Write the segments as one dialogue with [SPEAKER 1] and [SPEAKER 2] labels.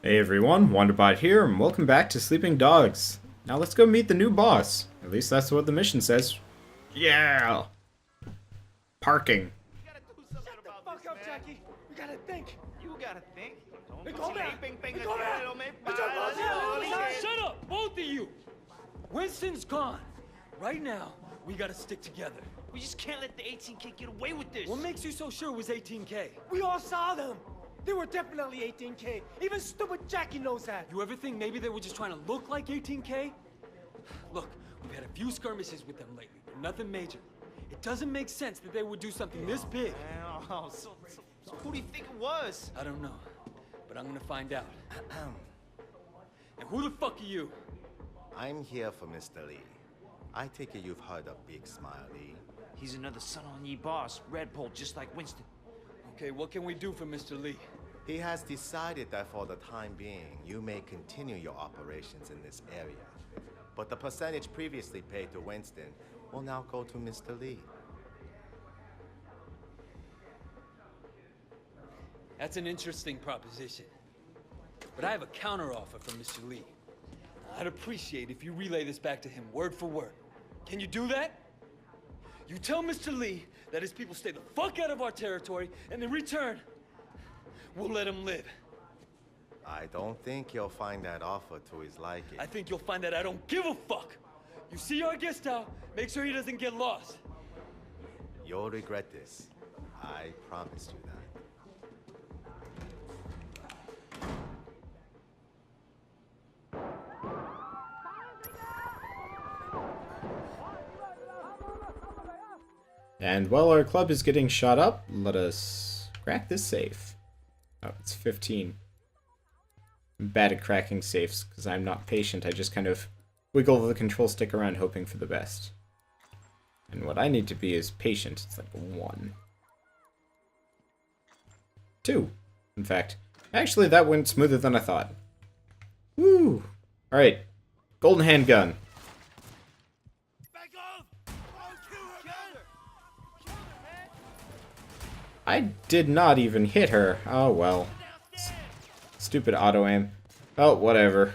[SPEAKER 1] Hey everyone, Wanderbot here, and welcome back to Sleeping Dogs. Now let's go meet the new boss. At least that's what the mission says. Yeah! Parking.
[SPEAKER 2] Shut the fuck up, Jackie. You gotta think.
[SPEAKER 3] You gotta think.
[SPEAKER 2] Shut up, both of you. Winston's gone. Right now, we gotta stick together.
[SPEAKER 3] We just can't let the 18K get away with this.
[SPEAKER 2] What makes you so sure it was 18K? We all saw them. They were definitely 18K. Even stupid Jackie knows that. You ever think maybe they were just trying to look like 18K? Look, we've had a few skirmishes with them lately, but nothing major. It doesn't make sense that they would do something this big.
[SPEAKER 3] So who do you think it was?
[SPEAKER 2] I don't know, but I'm gonna find out. And who the fuck are you?
[SPEAKER 4] I'm here for Mr. Lee. I take it you've heard of Big Smile Lee.
[SPEAKER 3] He's another son-on-ye boss, Red Pole, just like Winston.
[SPEAKER 2] Okay, what can we do for Mr. Lee?
[SPEAKER 4] He has decided that for the time being, you may continue your operations in this area. But the percentage previously paid to Winston will now go to Mr. Lee.
[SPEAKER 2] That's an interesting proposition. But I have a counteroffer from Mr. Lee. I'd appreciate if you relay this back to him word for word. Can you do that? You tell Mr. Lee that his people stay the fuck out of our territory, and in return, we'll let him live.
[SPEAKER 4] I don't think you'll find that offer to his liking.
[SPEAKER 2] I think you'll find that I don't give a fuck. You see our guest out, make sure he doesn't get lost.
[SPEAKER 4] You'll regret this. I promise you that.
[SPEAKER 1] And while our club is getting shot up, let us crack this safe. Oh, it's 15. I'm bad at cracking safes because I'm not patient. I just kind of wiggle the control stick around hoping for the best. And what I need to be is patient. It's like 1. 2. In fact, actually that went smoother than I thought. Woo! Alright, golden handgun. I did not even hit her. Oh well. Stupid auto aim. Oh, whatever.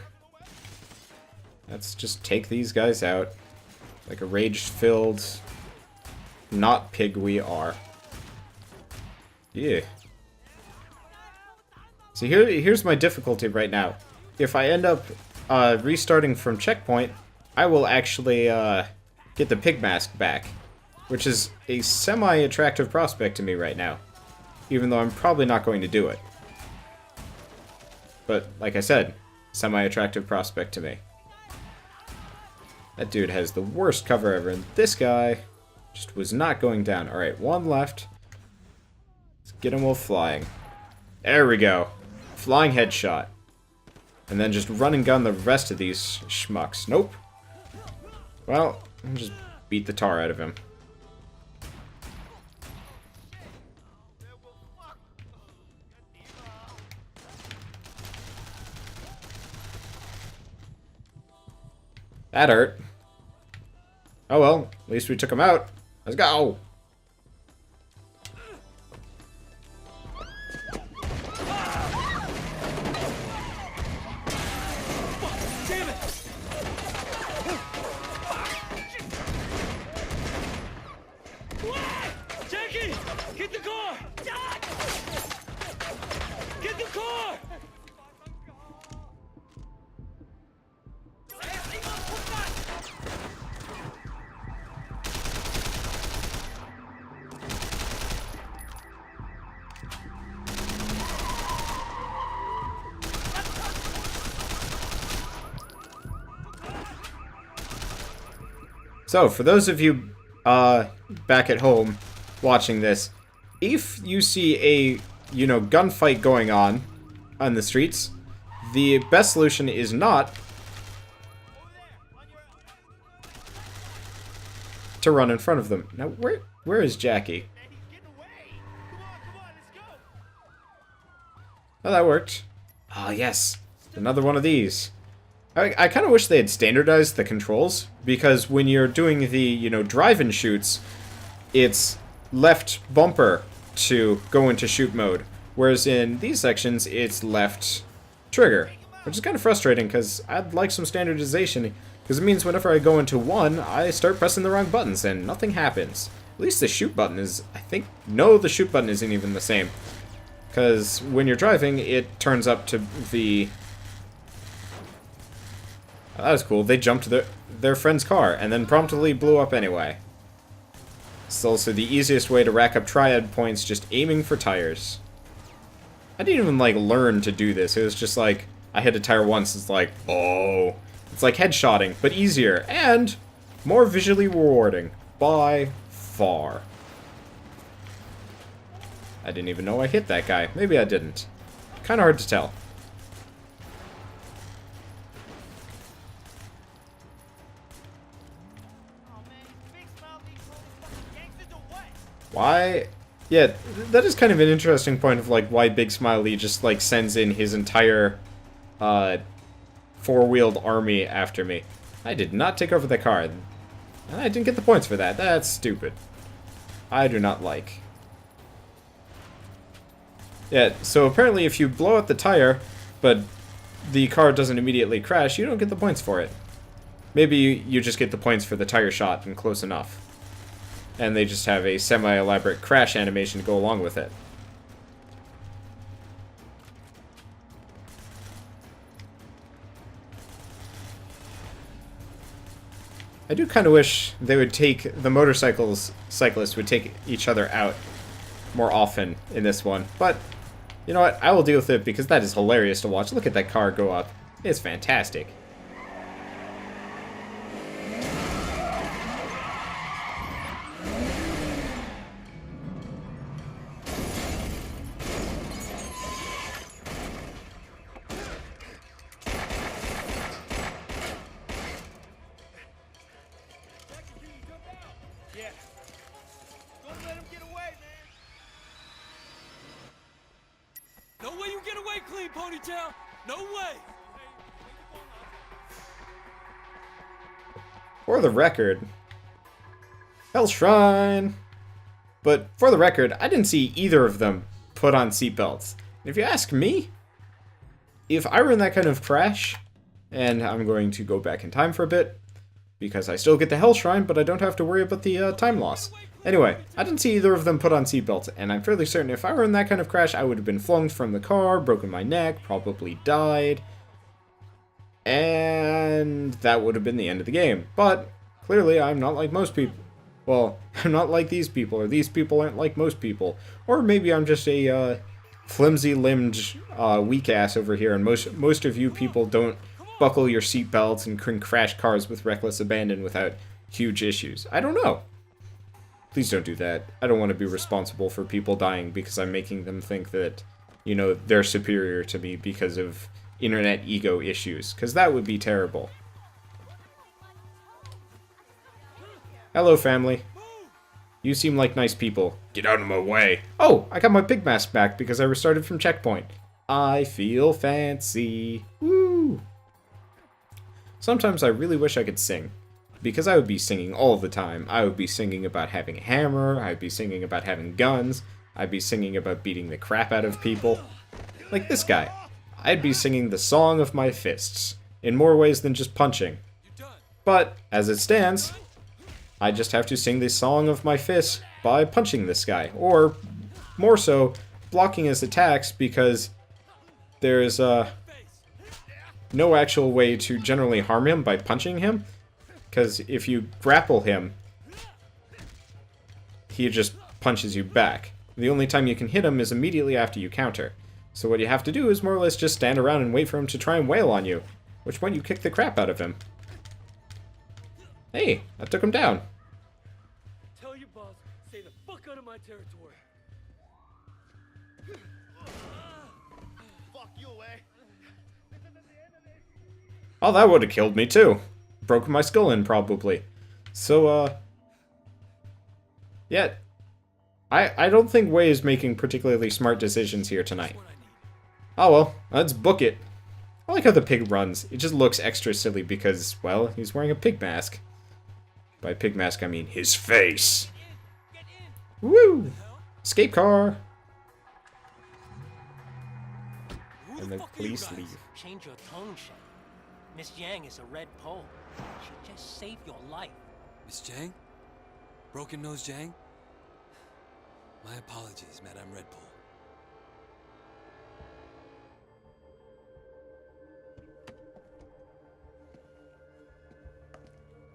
[SPEAKER 1] Let's just take these guys out. Like a rage-filled not pig we are. Yeah. See, here's my difficulty right now. If I end up restarting from checkpoint, I will actually get the pig mask back, which is a semi-attractive prospect to me right now, even though I'm probably not going to do it. But, like I said, semi-attractive prospect to me. That dude has the worst cover ever, and this guy just was not going down. Alright, 1 left. Let's get him while flying. There we go. Flying headshot. And then just run and gun the rest of these schmucks. Nope. Well, I'll just beat the tar out of him. That hurt. Oh well, at least we took him out. Let's go!
[SPEAKER 2] Damn it! Jackie! Get the car! Get the car!
[SPEAKER 1] So, for those of you back at home watching this, if you see a, gunfight going on the streets, the best solution is not to run in front of them. Now, where is Jackie? Oh, that worked. Oh, yes. Another one of these. I kind of wish they had standardized the controls, because when you're doing the, drive-in shoots, it's left bumper to go into shoot mode, whereas in these sections, it's left trigger, which is kind of frustrating because I'd like some standardization, because it means whenever I go into one, I start pressing the wrong buttons and nothing happens. At least the shoot button is, I think, no, the shoot button isn't even the same. Because when you're driving, it turns up to the... Oh, that was cool. They jumped their friend's car and then promptly blew up anyway. It's also the easiest way to rack up triad points, just aiming for tires. I didn't even, like, learn to do this. It was just like, I hit a tire once, it's like, oh. It's like headshotting, but easier, and more visually rewarding. By far. I didn't even know I hit that guy. Maybe I didn't. Kinda hard to tell. Why? Yeah, that is kind of an interesting point of, like, why Big Smiley just, like, sends in his entire, four-wheeled army after me. I did not take over the car. And I didn't get the points for that. That's stupid. I do not like. Yeah, so apparently if you blow out the tire, but the car doesn't immediately crash, you don't get the points for it. Maybe you just get the points for the tire shot and close enough. And they just have a semi-elaborate crash animation to go along with it. I do kind of wish they would take, the cyclists would take each other out more often in this one. But, you know what, I will deal with it because that is hilarious to watch. Look at that car go up. It's fantastic.
[SPEAKER 2] No way you get away clean, Ponytail! No way!
[SPEAKER 1] For the record, Hell Shrine. But for the record, I didn't see either of them put on seatbelts. If you ask me, if I were in that kind of crash, and I'm going to go back in time for a bit, because I still get the Hell Shrine, but I don't have to worry about the time loss. Anyway, I didn't see either of them put on seatbelts, and I'm fairly certain if I were in that kind of crash, I would have been flung from the car, broken my neck, probably died, and that would have been the end of the game. But clearly, I'm not like most people. Well, I'm not like these people, or these people aren't like most people. Or maybe I'm just a flimsy-limbed weak ass over here, and most of you people don't buckle your seatbelts and can crash cars with reckless abandon without huge issues. I don't know. Please don't do that. I don't want to be responsible for people dying because I'm making them think that, you know, they're superior to me because of internet ego issues, because that would be terrible. Hello, family. You seem like nice people. Get out of my way. Oh, I got my pig mask back because I restarted from checkpoint. I feel fancy. Woo! Sometimes I really wish I could sing, because I would be singing all the time. I would be singing about having a hammer, I'd be singing about having guns, I'd be singing about beating the crap out of people. Like this guy. I'd be singing the song of my fists, in more ways than just punching. But, as it stands, I just have to sing the song of my fists by punching this guy, or, more so, blocking his attacks because there's, no actual way to generally harm him by punching him. Because if you grapple him, he just punches you back. The only time you can hit him is immediately after you counter. So what you have to do is more or less just stand around and wait for him to try and wail on you. Which point you kick the crap out of him. Hey, that took him down.
[SPEAKER 2] Tell your boss, stay the fuck out of my territory.
[SPEAKER 4] Fuck you, eh?
[SPEAKER 1] Oh, that would have killed me too. Broken my skull in, probably. So, yeah. I don't think Wei is making particularly smart decisions here tonight. Oh well, let's book it. I like how the pig runs. It just looks extra silly because, well, he's wearing a pig mask. By pig mask, I mean his face. Woo! Escape car! And the
[SPEAKER 2] fuck are you
[SPEAKER 1] police
[SPEAKER 2] guys?
[SPEAKER 1] leave.
[SPEAKER 5] Change your tone, Shen. Miss Yang is a red pole. She just saved your life.
[SPEAKER 2] Miss Jang? Broken Nose Jang? My apologies, Madame Red Pole.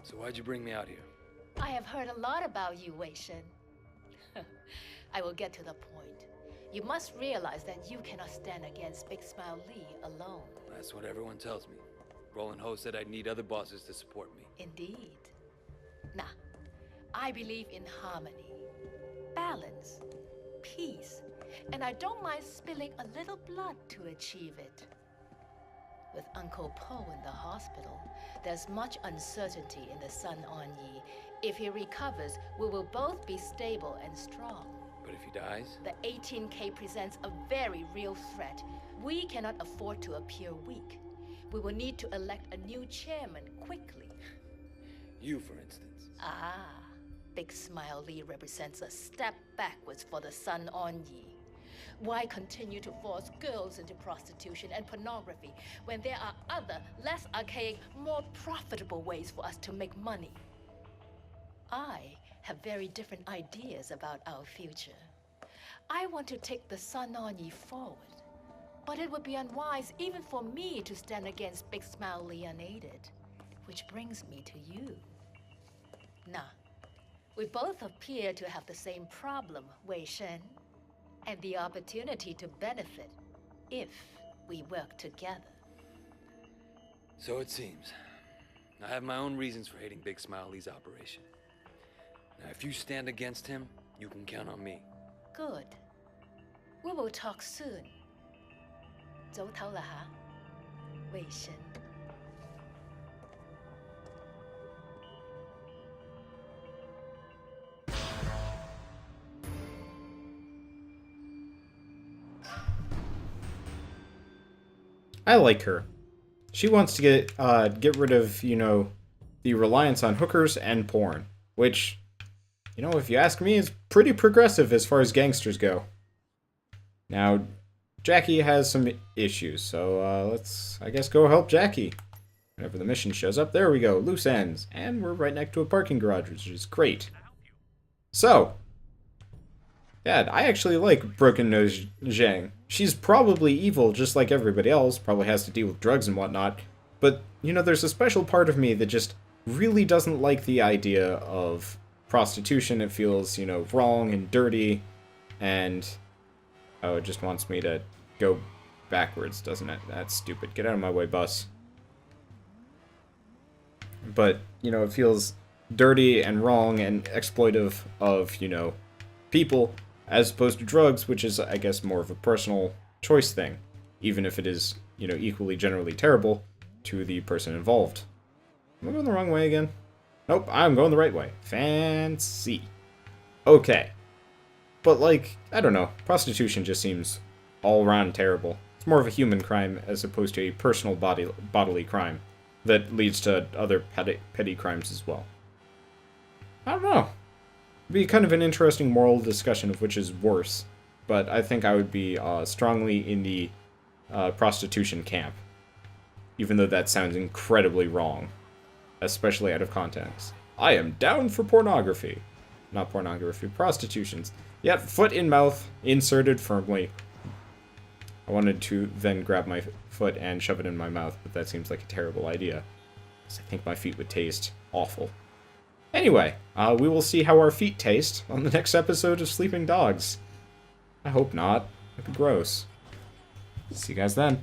[SPEAKER 2] So why'd you bring me out here?
[SPEAKER 6] I have heard a lot about you, Wei Shen. I will get to the point. You must realize that you cannot stand against Big Smile Lee alone.
[SPEAKER 2] That's what everyone tells me. Roland Ho said I'd need other bosses to support me.
[SPEAKER 6] Indeed. Nah, I believe in harmony, balance, peace, and I don't mind spilling a little blood to achieve it. With Uncle Po in the hospital, there's much uncertainty in the Sun On Yi. If he recovers, we will both be stable and strong.
[SPEAKER 2] But if he dies?
[SPEAKER 6] The 18K presents a very real threat. We cannot afford to appear weak. We will need to elect a new chairman quickly.
[SPEAKER 2] You, for instance.
[SPEAKER 6] Ah, Big Smile Lee represents a step backwards for the Sun On Yi. Why continue to force girls into prostitution and pornography when there are other, less archaic, more profitable ways for us to make money? I have very different ideas about our future. I want to take the Sun On Yi forward, but it would be unwise even for me to stand against Big Smile Lee unaided, which brings me to you. Nah, we both appear to have the same problem, Wei Shen, and the opportunity to benefit if we work together.
[SPEAKER 2] So it seems. I have my own reasons for hating Big Smile Lee's operation. Now, if you stand against him, you can count on me.
[SPEAKER 6] Good. We will talk soon. 走头了哈，魏生。
[SPEAKER 1] I like her. She wants to get rid of, the reliance on hookers and porn, which, if you ask me, is pretty progressive as far as gangsters go. Now, Jackie has some issues, so let's, I guess, go help Jackie. Whenever the mission shows up, there we go, loose ends. And we're right next to a parking garage, which is great. So, yeah, I actually like Broken Nose Zhang. She's probably evil just like everybody else, probably has to deal with drugs and whatnot, but, there's a special part of me that just really doesn't like the idea of prostitution. It feels, wrong and dirty, and, oh, it just wants me to go backwards, doesn't it? That's stupid. Get out of my way, bus. But, it feels dirty and wrong and exploitive of, people, as opposed to drugs, which is, I guess, more of a personal choice thing, even if it is, equally generally terrible to the person involved. Am I going the wrong way again? Nope, I'm going the right way. Fancy. Okay. But, I don't know, prostitution just seems all around terrible. It's more of a human crime as opposed to a personal bodily crime that leads to other petty crimes as well. I don't know. It'd be kind of an interesting moral discussion of which is worse, but I think I would be strongly in the prostitution camp, even though that sounds incredibly wrong, especially out of context. I am down for pornography. Not pornography, prostitutions. Yep, foot in mouth, inserted firmly. I wanted to then grab my foot and shove it in my mouth, but that seems like a terrible idea, because I think my feet would taste awful. Anyway, we will see how our feet taste on the next episode of Sleeping Dogs. I hope not. That'd be gross. See you guys then.